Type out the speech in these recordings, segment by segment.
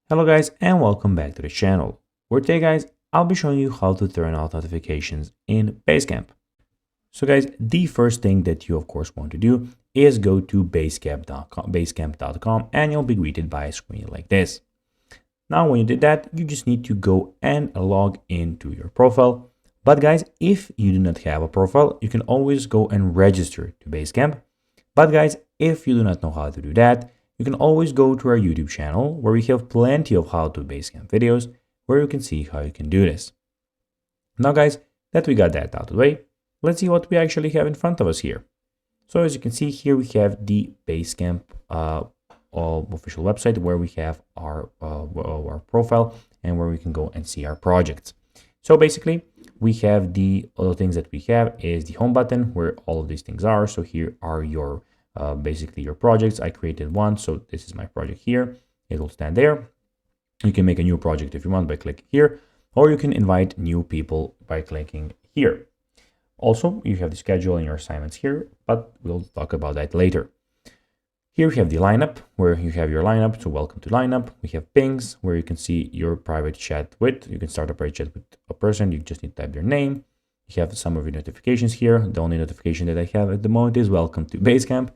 Hello guys and welcome back to the channel, where today guys I'll be showing you how to turn off notifications in Basecamp. So guys, the first thing that you of course want to do is go to basecamp.com and you'll be greeted by a screen like this. Now when you did that, you just need to go and log into your profile. But guys, if you do not have a profile, you can always go and register to Basecamp. But guys, if you do not know how to do that, you can always go to our YouTube channel where we have plenty of how to Basecamp videos where you can see how you can do this. Now guys, that we got that out of the way, let's see what we actually have in front of us here. So as you can see here, we have the Basecamp official website where we have our profile and where we can go and see our projects. So basically, we have the other things that we have is the home button where all of these things are. So here are your basically your projects. I created one, so this is my project here. It will stand there. You can make a new project if you want by clicking here, or you can invite new people by clicking here. Also, you have the schedule and your assignments here, but we'll talk about that later. Here we have the lineup where you have your lineup. So welcome to lineup. We have pings where you can see your private chat with. You can start a private chat with a person. You just need to type their name. You have some of your notifications here. The only notification that I have at the moment is welcome to Basecamp.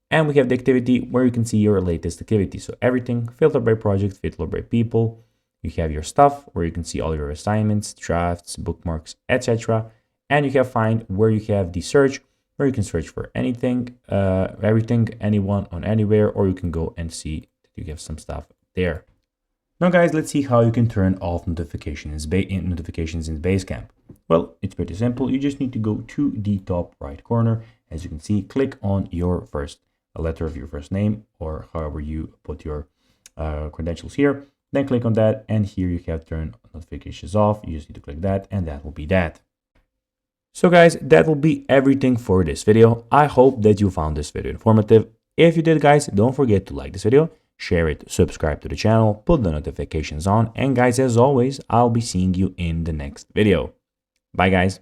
And we have the activity where you can see your latest activity. So everything filtered by project, filtered by people. You have your stuff where you can see all your assignments, drafts, bookmarks, etc. And you have find where you have the search where you can search for anything, everything, anyone on anywhere, or you can go and see that you have some stuff there. Now guys, let's see how you can turn off notifications in Basecamp. Well, it's pretty simple. You just need to go to the top right corner. As you can see, click on your first letter of your first name or however you put your credentials here. Then click on that, and here you have turn notifications off. You just need to click that, and that will be that. So guys, that will be everything for this video. I hope that you found this video informative. If you did guys, don't forget to like this video, share it, subscribe to the channel, put the notifications on, and guys, as always, I'll be seeing you in the next video. Bye guys.